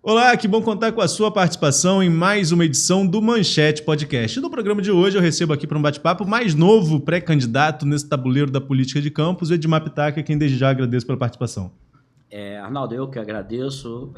Olá, que bom contar com a sua participação em mais uma edição do Manchete Podcast. No programa de hoje eu recebo aqui para um bate-papo mais novo pré-candidato nesse tabuleiro da política de Campos, o Edmar Pitaca, quem desde já agradeço pela participação. Arnaldo, eu que agradeço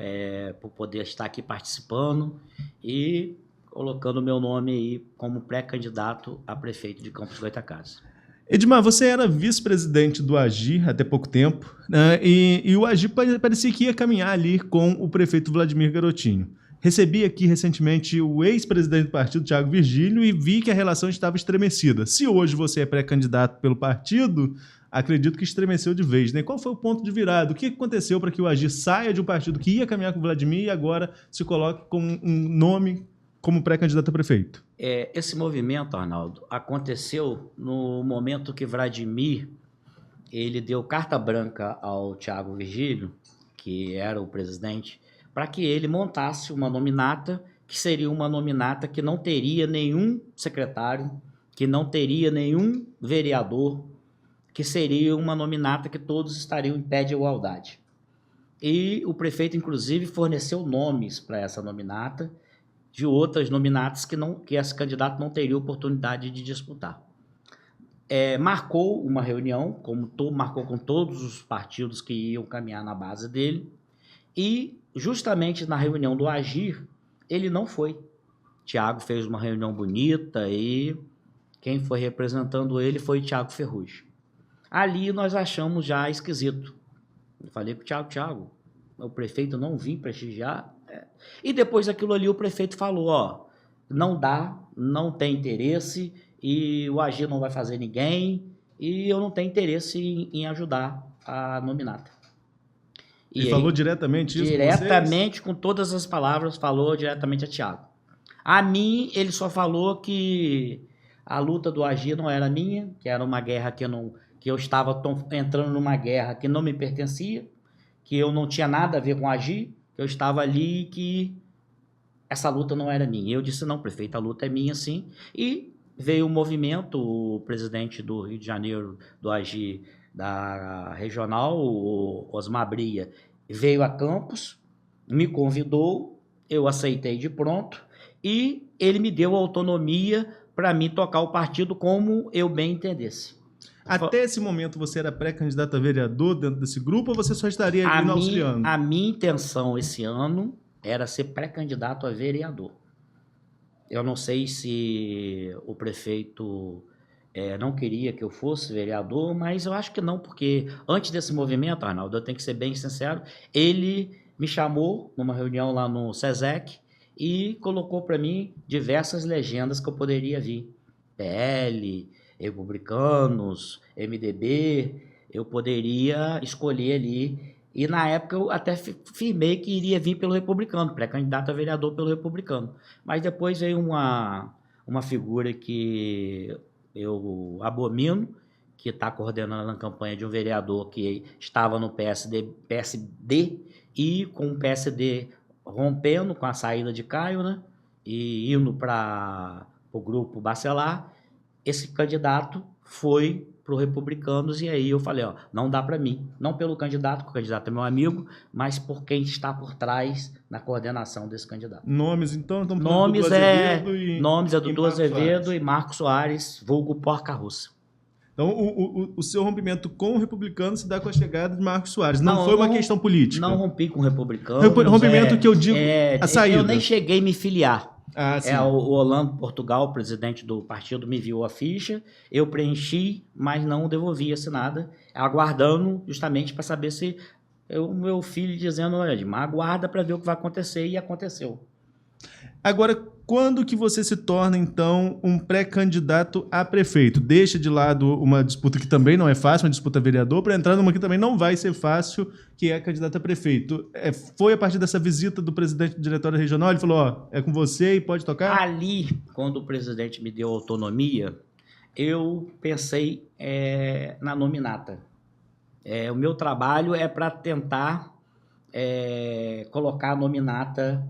por poder estar aqui participando e colocando o meu nome aí como pré-candidato a prefeito de Campos Goytacazes. Edmar, você era vice-presidente do AGI até pouco tempo, né? E o AGI parecia que ia caminhar ali com o prefeito Vladimir Garotinho. Recebi aqui recentemente o ex-presidente do partido, Thiago Virgílio, e vi que a relação estava estremecida. Se hoje você é pré-candidato pelo partido, acredito que estremeceu de vez, né? Qual foi o ponto de virada? O que aconteceu para que o AGI saia de um partido que ia caminhar com o Vladimir e agora se coloque com um nome como pré-candidato a prefeito? Esse movimento, Arnaldo, aconteceu no momento que Vladimir ele deu carta branca ao Thiago Virgílio, que era o presidente, para que ele montasse uma nominata, que seria uma nominata que não teria nenhum secretário, que não teria nenhum vereador, que seria uma nominata que todos estariam em pé de igualdade. E o prefeito, inclusive, forneceu nomes para essa nominata, de outras nominatas que esse candidato não teria oportunidade de disputar. Marcou uma reunião, marcou com todos os partidos que iam caminhar na base dele, e justamente na reunião do Agir, ele não foi. Thiago fez uma reunião bonita e quem foi representando ele foi Thiago Ferrugem. Ali nós achamos já esquisito. Eu falei para o Thiago, o prefeito não vim prestigiar. E depois daquilo ali o prefeito falou, não dá, não tem interesse, e o AGI não vai fazer ninguém, e eu não tenho interesse em ajudar a nominata. E falou diretamente isso diretamente, com todas as palavras, falou diretamente a Thiago. A mim, ele só falou que a luta do AGI não era minha, que era uma guerra que eu estava entrando numa guerra que não me pertencia, que eu não tinha nada a ver com a AGI, que eu estava ali, que essa luta não era minha. Eu disse, não, prefeito, a luta é minha sim. E veio o movimento, o presidente do Rio de Janeiro, do AGI, da regional, o Osmar Bria, veio a Campos, me convidou, eu aceitei de pronto, e ele me deu autonomia para mim tocar o partido como eu bem entendesse. Até esse momento você era pré-candidato a vereador dentro desse grupo ou você só estaria ali auxiliando? A minha intenção esse ano era ser pré-candidato a vereador. Eu não sei se o prefeito não queria que eu fosse vereador, mas eu acho que não, porque antes desse movimento, Arnaldo, eu tenho que ser bem sincero, ele me chamou numa reunião lá no SESEC e colocou para mim diversas legendas que eu poderia vir. PL, Republicanos, MDB, eu poderia escolher ali. E na época eu até firmei que iria vir pelo Republicano, pré-candidato a vereador pelo Republicano. Mas depois veio uma figura que eu abomino, que está coordenando a campanha de um vereador que estava no PSD e com o PSD rompendo com a saída de Caio, né? E indo para o grupo Bacelar. Esse candidato foi para o Republicanos e aí eu falei, não dá para mim. Não pelo candidato, porque o candidato é meu amigo, mas por quem está por trás na coordenação desse candidato. Nomes, então? Nomes é Dudu Azevedo e Marcos Soares, vulgo Porca-Russa. Então, o seu rompimento com o Republicano se dá com a chegada de Marcos Soares. Não foi uma questão política. Não rompi com o Republicano. Rompimento que eu digo a saída. Eu nem cheguei a me filiar. Sim. O Orlando Portugal, presidente do partido, me enviou a ficha, eu preenchi, mas não devolvi assinada, aguardando justamente para saber se o meu filho dizendo, olha, Edmar, aguarda para ver o que vai acontecer, e aconteceu. Agora, quando que você se torna, então, um pré-candidato a prefeito? Deixa de lado uma disputa que também não é fácil, uma disputa vereador, para entrar numa que também não vai ser fácil, que é a candidata a prefeito. Foi a partir dessa visita do presidente do diretório regional, ele falou, é com você e pode tocar? Ali, quando o presidente me deu autonomia, eu pensei na nominata. O meu trabalho é para tentar colocar a nominata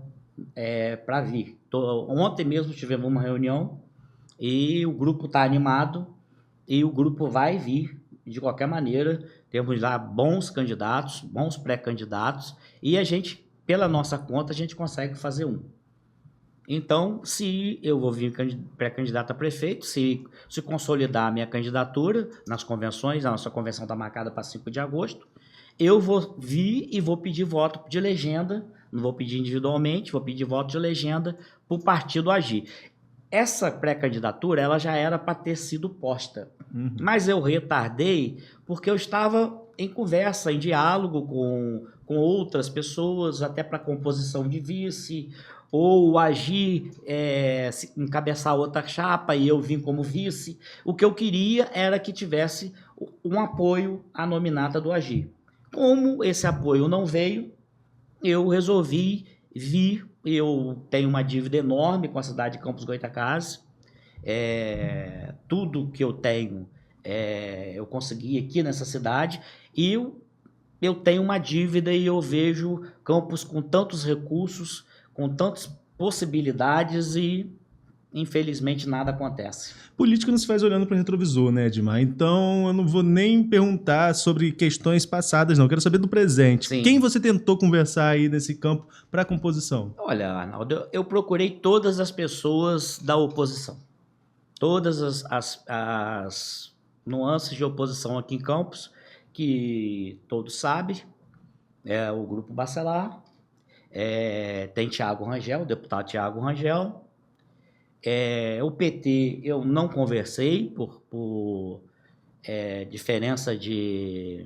para vir. Ontem mesmo tivemos uma reunião e o grupo está animado e o grupo vai vir de qualquer maneira. Temos lá bons candidatos, bons pré-candidatos, e a gente pela nossa conta, a gente consegue fazer um. Então, se eu vou vir pré-candidato a prefeito, se consolidar a minha candidatura nas convenções, a nossa convenção está marcada para 5 de agosto, eu vou vir e vou pedir voto de legenda, não vou pedir individualmente, vou pedir voto de legenda para o partido agir. Essa pré-candidatura ela já era para ter sido posta, mas eu retardei porque eu estava em conversa, em diálogo com outras pessoas, até para composição de vice, ou agir, encabeçar outra chapa e eu vim como vice. O que eu queria era que tivesse um apoio à nominata do Agir. Como esse apoio não veio, eu resolvi vir. Eu tenho uma dívida enorme com a cidade de Campos Goytacazes. Tudo que eu tenho, eu consegui aqui nessa cidade. E eu tenho uma dívida e eu vejo Campos com tantos recursos, com tantas possibilidades e, infelizmente, nada acontece. Política não se faz olhando para o retrovisor, né, Edmar? Então, eu não vou nem perguntar sobre questões passadas, não. Eu quero saber do presente. Sim. Quem você tentou conversar aí nesse campo para a composição? Olha, Arnaldo, eu procurei todas as pessoas da oposição. Todas as nuances de oposição aqui em Campos, que todos sabem, é o Grupo Bacelar, tem Thiago Rangel, o deputado Thiago Rangel. O PT eu não conversei por diferença de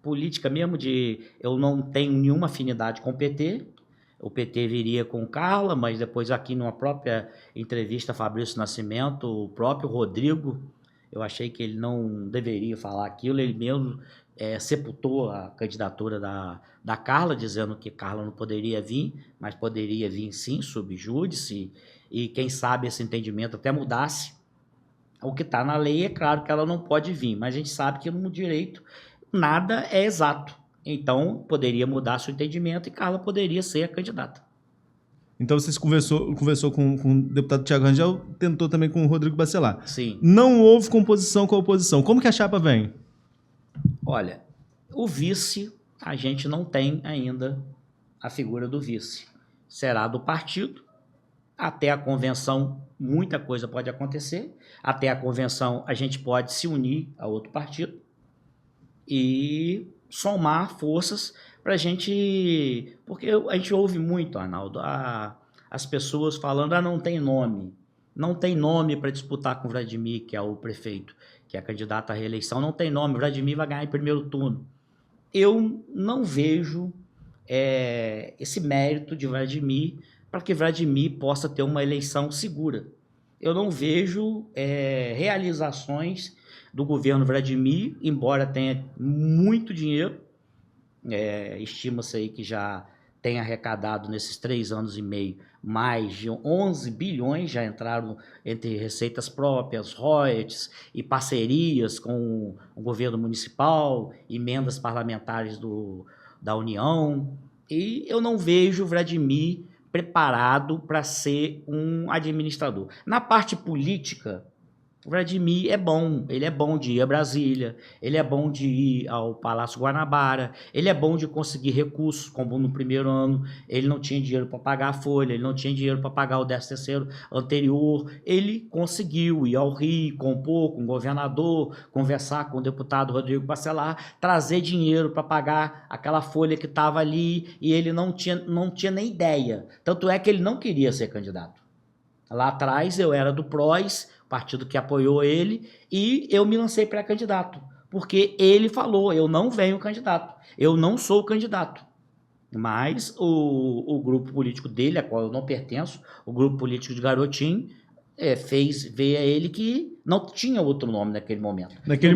política mesmo, eu não tenho nenhuma afinidade com o PT. O PT viria com Carla, mas depois aqui numa própria entrevista Fabrício Nascimento, o próprio Rodrigo, eu achei que ele não deveria falar aquilo, ele mesmo sepultou a candidatura da Carla, dizendo que Carla não poderia vir, mas poderia vir sim, sob júdice, e quem sabe esse entendimento até mudasse. O que está na lei é claro que ela não pode vir, mas a gente sabe que no direito nada é exato. Então, poderia mudar seu entendimento e Carla poderia ser a candidata. Então, você conversou com o deputado Thiago Rangel, tentou também com o Rodrigo Bacelar. Sim. Não houve composição com a oposição. Como que a chapa vem? Olha, o vice, a gente não tem ainda a figura do vice. Será do partido. Até a convenção, muita coisa pode acontecer. Até a convenção, a gente pode se unir a outro partido e somar forças para a gente... Porque a gente ouve muito, Arnaldo, as pessoas falando, não tem nome. Não tem nome para disputar com o Vladimir, que é o prefeito, que é candidato à reeleição. Não tem nome, o Vladimir vai ganhar em primeiro turno. Eu não vejo esse mérito de Vladimir para que Vladimir possa ter uma eleição segura. Eu não vejo realizações do governo Vladimir, embora tenha muito dinheiro, estima-se aí que já tem arrecadado nesses 3 anos e meio mais de 11 bilhões, já entraram entre receitas próprias, royalties e parcerias com o governo municipal, emendas parlamentares da União, e eu não vejo Vladimir preparado para ser um administrador. Na parte política, o Vladimir ele é bom de ir a Brasília, ele é bom de ir ao Palácio Guanabara, ele é bom de conseguir recursos, como no primeiro ano ele não tinha dinheiro para pagar a folha, ele não tinha dinheiro para pagar o 13º anterior, ele conseguiu ir ao Rio, compor com o governador, conversar com o deputado Rodrigo Bacelar, trazer dinheiro para pagar aquela folha que estava ali, e ele não tinha nem ideia, tanto é que ele não queria ser candidato. Lá atrás eu era do PROS, partido que apoiou ele, e eu me lancei pré-candidato, porque ele falou, eu não venho candidato, eu não sou candidato. Mas o grupo político dele, a qual eu não pertenço, o grupo político de Garotinho, fez ver a ele que não tinha outro nome naquele momento. Naquele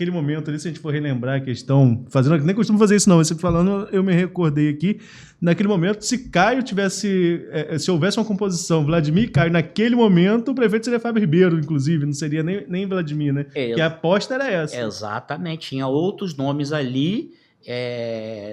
momento ali, se a gente for relembrar a questão, nem costumo fazer isso não, você falando, eu me recordei aqui, naquele momento, se Caio se houvesse uma composição Vladimir e Caio, naquele momento, o prefeito seria Fábio Ribeiro, inclusive, não seria nem Vladimir, né? Que a aposta era essa. Exatamente, tinha outros nomes ali,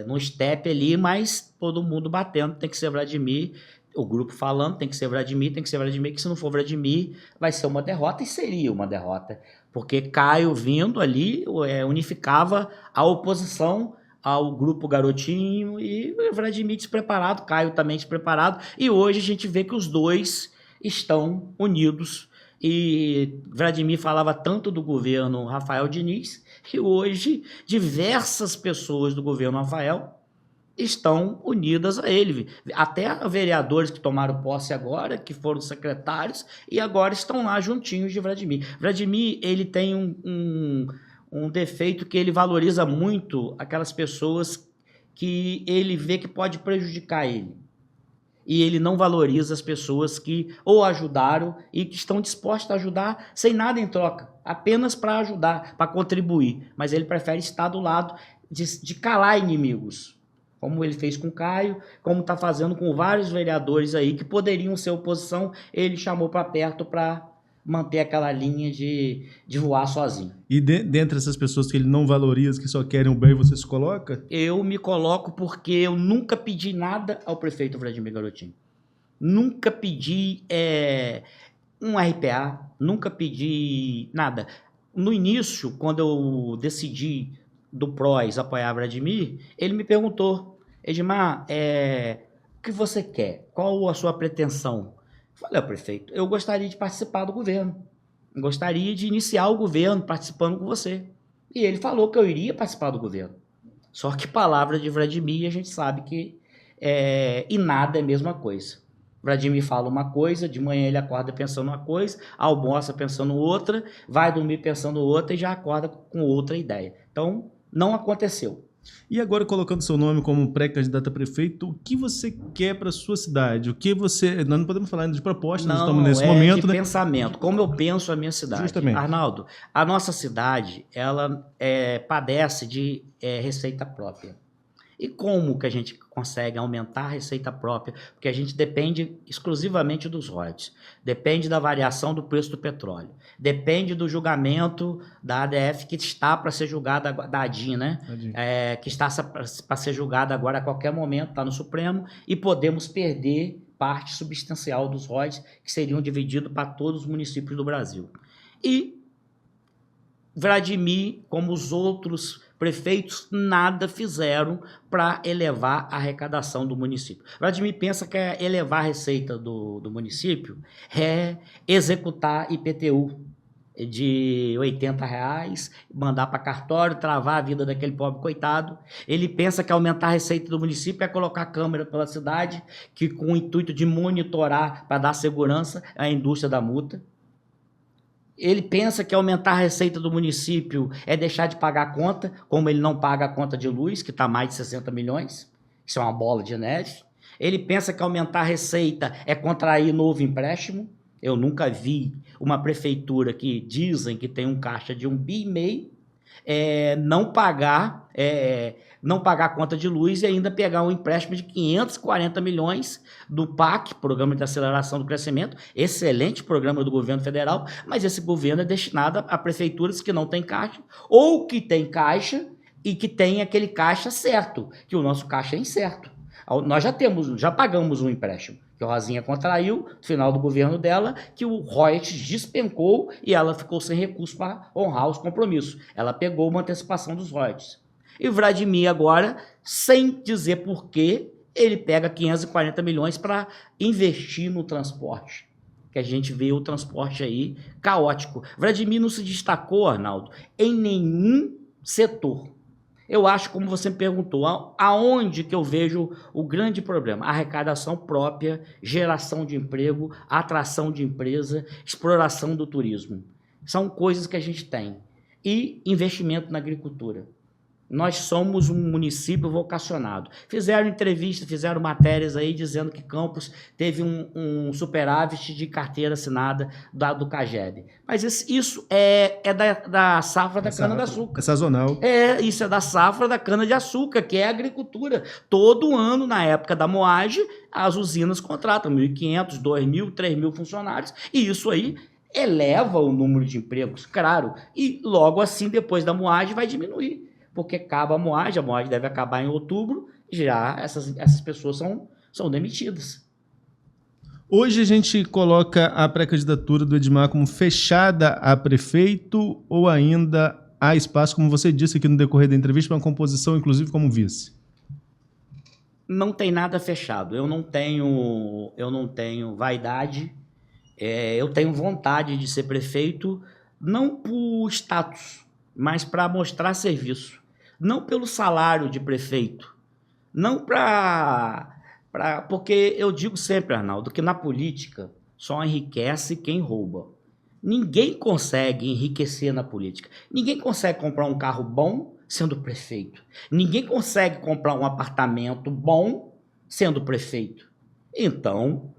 no step ali, mas todo mundo batendo, tem que ser Vladimir. O grupo falando, tem que ser Vladimir, que se não for Vladimir, vai ser uma derrota, e seria uma derrota. Porque Caio vindo ali unificava a oposição ao Grupo Garotinho e o Vladimir despreparado, Caio também despreparado, e hoje a gente vê que os dois estão unidos. E Vladimir falava tanto do governo Rafael Diniz, que hoje diversas pessoas do governo Rafael estão unidas a ele. Até vereadores que tomaram posse agora, que foram secretários, e agora estão lá juntinhos de Vladimir. Vladimir, ele tem um defeito que ele valoriza muito aquelas pessoas que ele vê que pode prejudicar ele. E ele não valoriza as pessoas que o ajudaram e que estão dispostas a ajudar sem nada em troca, apenas para ajudar, para contribuir. Mas ele prefere estar do lado de calar inimigos, como ele fez com o Caio, como está fazendo com vários vereadores aí que poderiam ser oposição, ele chamou para perto para manter aquela linha de voar sozinho. E dentre essas pessoas que ele não valoriza, que só querem o bem, você se coloca? Eu me coloco porque eu nunca pedi nada ao prefeito Vladimir Garotinho. Nunca pedi um RPA, nunca pedi nada. No início, quando eu decidi do PROS apoiar Vladimir, ele me perguntou, Edmar, o que você quer? Qual a sua pretensão? Falei, prefeito, eu gostaria de participar do governo. Gostaria de iniciar o governo participando com você. E ele falou que eu iria participar do governo. Só que palavra de Vladimir, a gente sabe que e nada é a mesma coisa. Vladimir fala uma coisa, de manhã ele acorda pensando uma coisa, almoça pensando outra, vai dormir pensando outra e já acorda com outra ideia. Então, não aconteceu. E agora, colocando seu nome como pré-candidato a prefeito, o que você quer para a sua cidade? O que você... Nós não podemos falar ainda de propostas, nós estamos nesse momento, de pensamento. Como eu penso a minha cidade. Justamente. Arnaldo, a nossa cidade, ela padece de receita própria. E como que a gente consegue aumentar a receita própria? Porque a gente depende exclusivamente dos royalties, depende da variação do preço do petróleo, depende do julgamento da ADF que está para ser julgada, da ADIM, né? Que está para ser julgada agora a qualquer momento, está no Supremo, e podemos perder parte substancial dos royalties que seriam divididos para todos os municípios do Brasil. E Vladimir, como os outros prefeitos, nada fizeram para elevar a arrecadação do município. Vladimir pensa que elevar a receita do município é executar IPTU de R$80, mandar para cartório, travar a vida daquele pobre coitado. Ele pensa que aumentar a receita do município é colocar câmera pela cidade, que com o intuito de monitorar para dar segurança à indústria da multa. Ele pensa que aumentar a receita do município é deixar de pagar a conta, como ele não paga a conta de luz, que está mais de 60 milhões. Isso é uma bola de neve. Ele pensa que aumentar a receita é contrair novo empréstimo. Eu nunca vi uma prefeitura que dizem que tem um caixa de 1,5 bi, não pagar a conta de luz e ainda pegar um empréstimo de 540 milhões do PAC, Programa de Aceleração do Crescimento, excelente programa do governo federal, mas esse governo é destinado a prefeituras que não têm caixa, ou que tem caixa e que tem aquele caixa certo, que o nosso caixa é incerto. Nós já pagamos um empréstimo, que a Rosinha contraiu no final do governo dela, que o royalties despencou e ela ficou sem recurso para honrar os compromissos. Ela pegou uma antecipação dos royalties. E Vladimir agora, sem dizer por quê, ele pega 540 milhões para investir no transporte. Que a gente vê o transporte aí caótico. Vladimir não se destacou, Arnaldo, em nenhum setor. Eu acho, como você me perguntou, aonde que eu vejo o grande problema? Arrecadação própria, geração de emprego, atração de empresa, exploração do turismo. São coisas que a gente tem. E investimento na agricultura. Nós somos um município vocacionado. Fizeram entrevista, fizeram matérias aí dizendo que Campos teve um superávit de carteira assinada do CAGED. Mas isso é da safra da cana-de-açúcar. É sazonal. Isso é da safra da cana-de-açúcar, que é a agricultura. Todo ano, na época da moagem, as usinas contratam 1.500, 2.000, 3.000 funcionários. E isso aí eleva o número de empregos, claro. E logo assim, depois da moagem, vai diminuir. Porque acaba a moagem deve acabar em outubro, já essas pessoas são demitidas. Hoje a gente coloca a pré-candidatura do Edmar como fechada a prefeito ou ainda há espaço, como você disse aqui no decorrer da entrevista, para uma composição, inclusive, como vice? Não tem nada fechado. Eu não tenho vaidade. Eu tenho vontade de ser prefeito, não por status, mas para mostrar serviço. Não pelo salário de prefeito. Não porque eu digo sempre, Arnaldo, que na política só enriquece quem rouba. Ninguém consegue enriquecer na política. Ninguém consegue comprar um carro bom sendo prefeito. Ninguém consegue comprar um apartamento bom sendo prefeito. Então,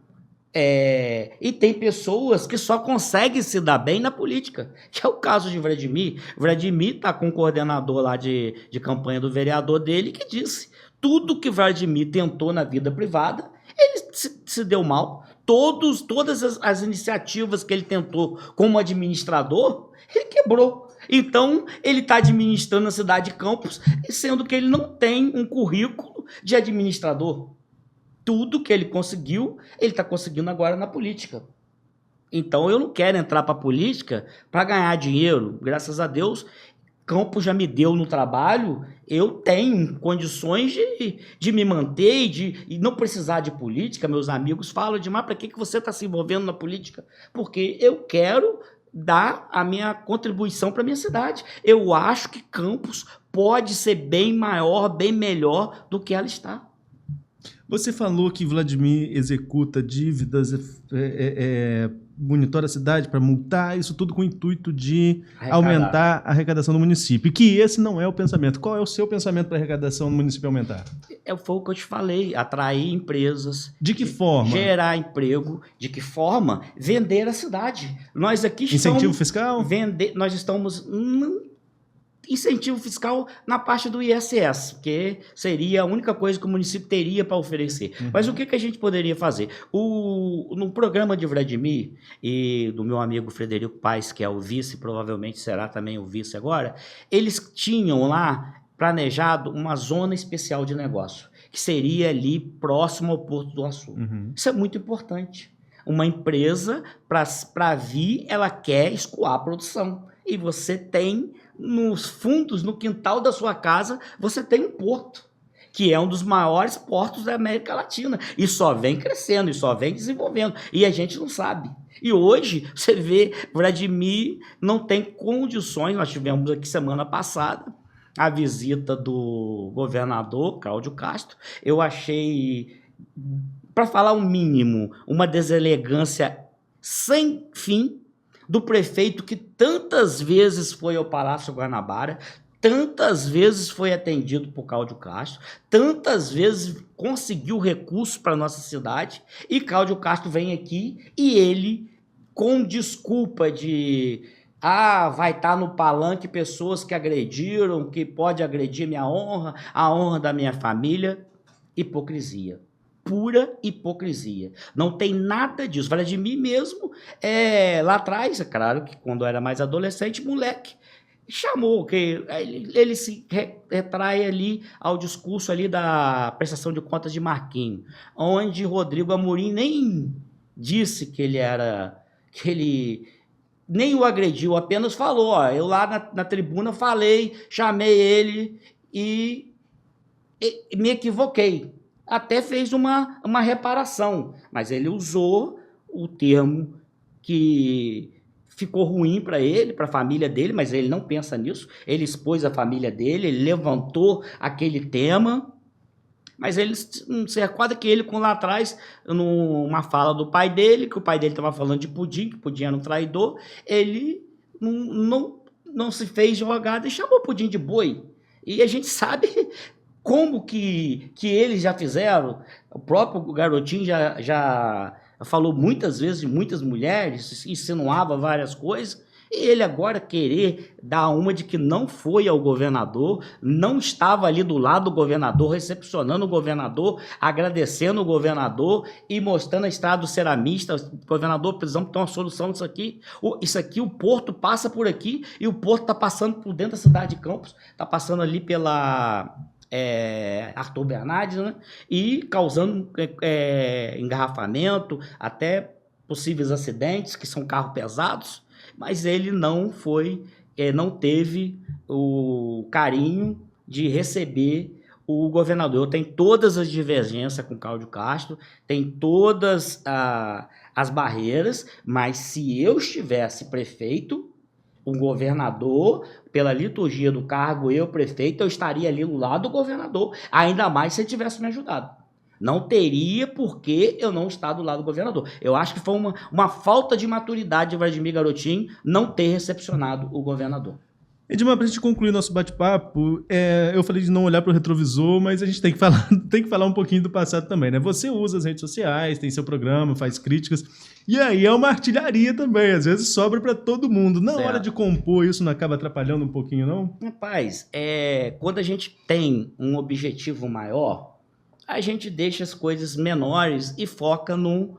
e tem pessoas que só conseguem se dar bem na política, que é o caso de Vladimir. Vladimir está com um coordenador lá de campanha do vereador dele que disse tudo que Vladimir tentou na vida privada, ele se deu mal. Todas as iniciativas que ele tentou como administrador, ele quebrou. Então, ele está administrando a cidade de Campos, sendo que ele não tem um currículo de administrador. Tudo que ele conseguiu, ele está conseguindo agora na política. Então, eu não quero entrar para a política para ganhar dinheiro. Graças a Deus, Campos já me deu no trabalho, eu tenho condições de me manter e não precisar de política. Meus amigos falam demais, para que você está se envolvendo na política? Porque eu quero dar a minha contribuição para a minha cidade. Eu acho que Campos pode ser bem maior, bem melhor do que ela está. Você falou que Vladimir executa dívidas, monitora a cidade para multar, isso tudo com o intuito de aumentar a arrecadação do município. E que esse não é o pensamento. Qual é o seu pensamento para a arrecadação do município aumentar? Foi o que eu te falei, atrair empresas. De que forma? Gerar emprego. De que forma? Vender a cidade. Nós aqui incentivo fiscal? Nós estamos... incentivo fiscal na parte do ISS, que seria a única coisa que o município teria para oferecer. Mas o que a gente poderia fazer? No programa de Vladimir e do meu amigo Frederico Paes, que é o vice, provavelmente será também o vice agora, eles tinham lá planejado uma zona especial de negócio, que seria ali próximo ao Porto do Açu. Isso é muito importante. Uma empresa, para vir, ela quer escoar a produção. E você tem nos fundos, no quintal da sua casa, você tem um porto, que é um dos maiores portos da América Latina. E só vem crescendo, e só vem desenvolvendo. E a gente não sabe. E hoje, você vê, Vladimir não tem condições. Nós tivemos aqui semana passada a visita do governador, Cláudio Castro. Eu achei, para falar o mínimo, uma deselegância sem fim do prefeito que tantas vezes foi ao Palácio Guanabara, tantas vezes foi atendido por Cláudio Castro, tantas vezes conseguiu recursos para a nossa cidade, e Cláudio Castro vem aqui e ele, com desculpa de vai estar no palanque pessoas que agrediram, que pode agredir minha honra, a honra da minha família, hipocrisia. Pura hipocrisia. Não tem nada disso. Vladimir mesmo, lá atrás, é claro que quando eu era mais adolescente, moleque, chamou, que ele se retrai ali ao discurso ali da prestação de contas de Marquinhos, onde Rodrigo Amorim nem disse que ele nem o agrediu, apenas falou, eu lá na tribuna falei, chamei ele e me equivoquei. Até fez uma reparação, mas ele usou o termo que ficou ruim para ele, para a família dele, mas ele não pensa nisso. Ele expôs a família dele, ele levantou aquele tema, mas ele não se recorda que ele, lá atrás, numa fala do pai dele, que o pai dele estava falando de Pudim, que Pudim era um traidor, ele não se fez jogada e chamou Pudim de boi. E a gente sabe como que eles já fizeram. O próprio Garotinho já falou muitas vezes de muitas mulheres, insinuava várias coisas, e ele agora querer dar uma de que não foi ao governador, não estava ali do lado do governador, recepcionando o governador, agradecendo o governador e mostrando a estrada do ceramista. Governador, precisamos ter uma solução disso aqui. Isso aqui, o porto passa por aqui, e o porto está passando por dentro da cidade de Campos, está passando ali pela Arthur Bernardes, né? E causando engarrafamento, até possíveis acidentes, que são carros pesados, mas ele não foi não teve o carinho de receber o governador. Eu tenho todas as divergências com Cláudio Castro, tem todas as barreiras, mas se eu estivesse prefeito, um governador, pela liturgia do cargo, eu prefeito, eu estaria ali do lado do governador, ainda mais se ele tivesse me ajudado. Não teria por que eu não estar do lado do governador. Eu acho que foi uma falta de maturidade de Vladimir Garotinho não ter recepcionado o governador. Edmar, para a gente concluir nosso bate-papo, eu falei de não olhar para o retrovisor, mas a gente tem que falar um pouquinho do passado também, né? Você usa as redes sociais, tem seu programa, faz críticas, e aí é uma artilharia também, às vezes sobra para todo mundo. Na hora de compor, isso não acaba atrapalhando um pouquinho, não? Rapaz, quando a gente tem um objetivo maior, a gente deixa as coisas menores e foca no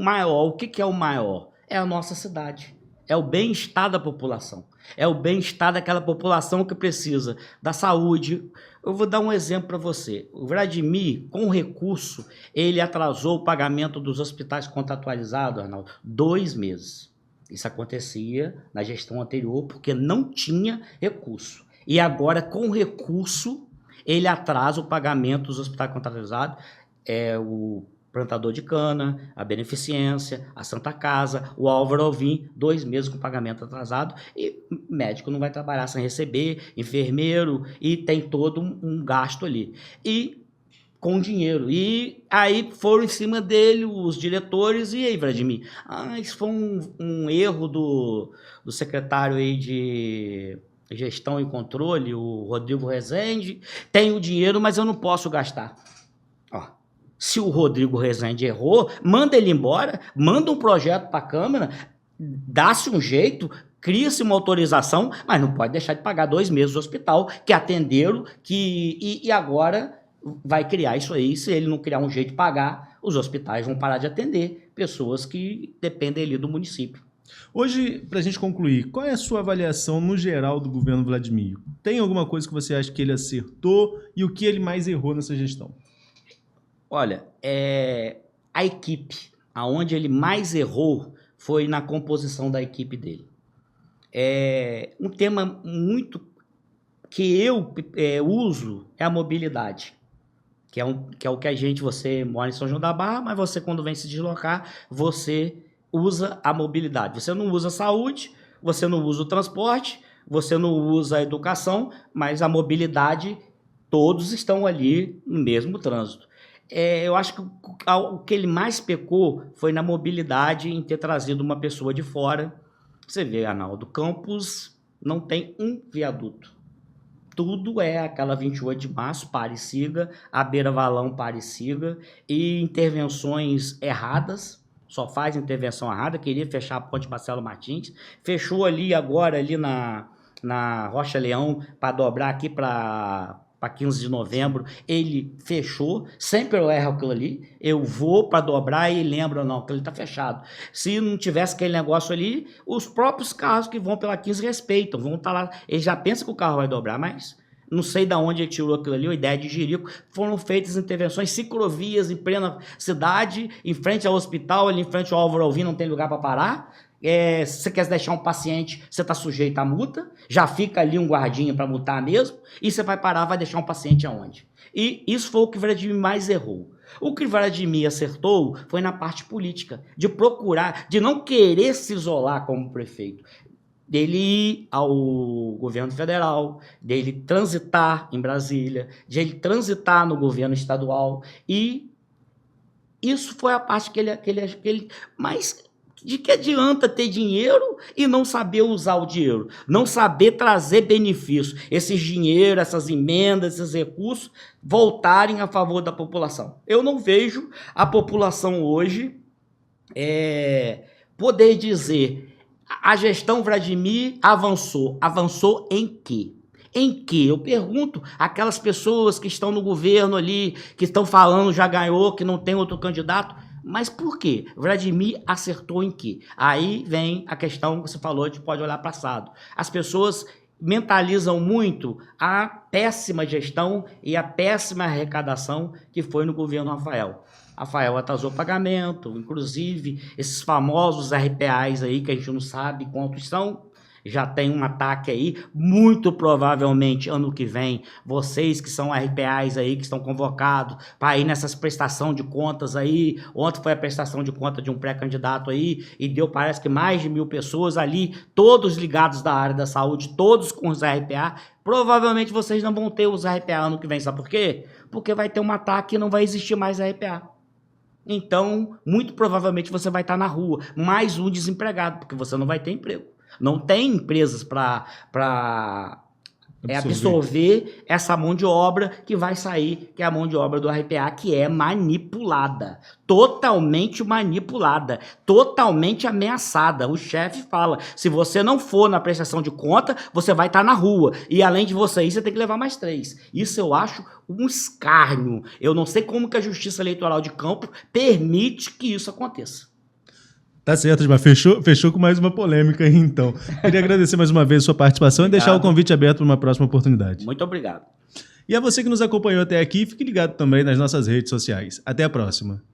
maior. O que é o maior? É a nossa cidade, é o bem-estar da população. É o bem-estar daquela população que precisa da saúde. Eu vou dar um exemplo para você. O Vladimir, com recurso, ele atrasou o pagamento dos hospitais contratualizados, Arnaldo, 2 meses. Isso acontecia na gestão anterior porque não tinha recurso. E agora, com recurso, ele atrasa o pagamento dos hospitais contratualizados. O plantador de cana, a Beneficência, a Santa Casa, o Álvaro Alvim, 2 meses com pagamento atrasado, e médico não vai trabalhar sem receber, enfermeiro, e tem todo um gasto ali. E com dinheiro. E aí foram em cima dele os diretores, e aí, Vladimir? Isso foi um erro do secretário aí de Gestão e Controle, o Rodrigo Rezende. Tenho dinheiro, mas eu não posso gastar. Se o Rodrigo Rezende errou, manda ele embora, manda um projeto para a Câmara, dá-se um jeito, cria-se uma autorização, mas não pode deixar de pagar 2 meses do hospital, que atenderam, e agora vai criar isso aí. Se ele não criar um jeito de pagar, os hospitais vão parar de atender pessoas que dependem ali do município. Hoje, para a gente concluir, qual é a sua avaliação no geral do governo Vladimir? Tem alguma coisa que você acha que ele acertou e o que ele mais errou nessa gestão? Olha, a equipe, aonde ele mais errou foi na composição da equipe dele. Um tema muito que eu uso é a mobilidade, que é o que você mora em São João da Barra, mas você, quando vem se deslocar, você usa a mobilidade. Você não usa a saúde, você não usa o transporte, você não usa a educação, mas a mobilidade, todos estão ali no mesmo trânsito. Eu acho que o que ele mais pecou foi na mobilidade, em ter trazido uma pessoa de fora. Você vê, Arnaldo, Campos não tem um viaduto. Tudo é aquela 28 de março, pare e siga, a Beira Valão, pare e siga, e intervenções erradas, só faz intervenção errada. Queria fechar a ponte Marcelo Martins, fechou ali agora, ali na Rocha Leão, para dobrar aqui para 15 de novembro, ele fechou. Sempre eu erro aquilo ali, eu vou para dobrar e lembro, não, aquilo está fechado. Se não tivesse aquele negócio ali, os próprios carros que vão pela 15 respeitam, vão estar lá, eles já pensam que o carro vai dobrar, mas não sei de onde ele tirou aquilo ali, a ideia de Jerico. Foram feitas intervenções, ciclovias em plena cidade, em frente ao hospital, ali em frente ao Álvaro Alvim, não tem lugar para parar. Se você quer deixar um paciente, você está sujeito à multa, já fica ali um guardinha para multar mesmo, e você vai parar, vai deixar um paciente aonde? E isso foi o que o Vladimir mais errou. O que o Vladimir acertou foi na parte política, de procurar, de não querer se isolar como prefeito, dele ir ao governo federal, dele transitar em Brasília, de ele transitar no governo estadual, e isso foi a parte que ele mais... De que adianta ter dinheiro e não saber usar o dinheiro, não saber trazer benefício, esses dinheiro, essas emendas, esses recursos voltarem a favor da população. Eu não vejo a população hoje poder dizer: a gestão Vladimir avançou. Avançou em quê? Em que? Eu pergunto aquelas pessoas que estão no governo ali, que estão falando já ganhou, que não tem outro candidato. Mas por quê? Vladimir acertou em quê? Aí vem a questão que você falou, a gente pode olhar para o passado. As pessoas mentalizam muito a péssima gestão e a péssima arrecadação que foi no governo Rafael. Rafael atrasou o pagamento, inclusive esses famosos RPAs aí que a gente não sabe quantos são. já tem um ataque aí, muito provavelmente ano que vem, vocês que são RPAs aí, que estão convocados para ir nessas prestação de contas aí, ontem foi a prestação de conta de um pré-candidato aí, e deu parece que mais de 1.000 pessoas ali, todos ligados da área da saúde, todos com os RPA, provavelmente vocês não vão ter os RPA ano que vem, sabe por quê? Porque vai ter um ataque e não vai existir mais RPA. Então, muito provavelmente você vai estar na rua, mais um desempregado, porque você não vai ter emprego. Não tem empresas para absorver essa mão de obra que vai sair, que é a mão de obra do RPA, que é manipulada, totalmente manipulada, totalmente ameaçada. O chefe fala, se você não for na prestação de conta, você vai estar na rua, e além de você ir, você tem que levar mais 3. Isso eu acho um escárnio. Eu não sei como que a Justiça Eleitoral de Campos permite que isso aconteça. Tá certo, mas fechou com mais uma polêmica aí, então. Queria agradecer mais uma vez a sua participação e deixar o convite aberto para uma próxima oportunidade. Muito obrigado. E a você que nos acompanhou até aqui, fique ligado também nas nossas redes sociais. Até a próxima.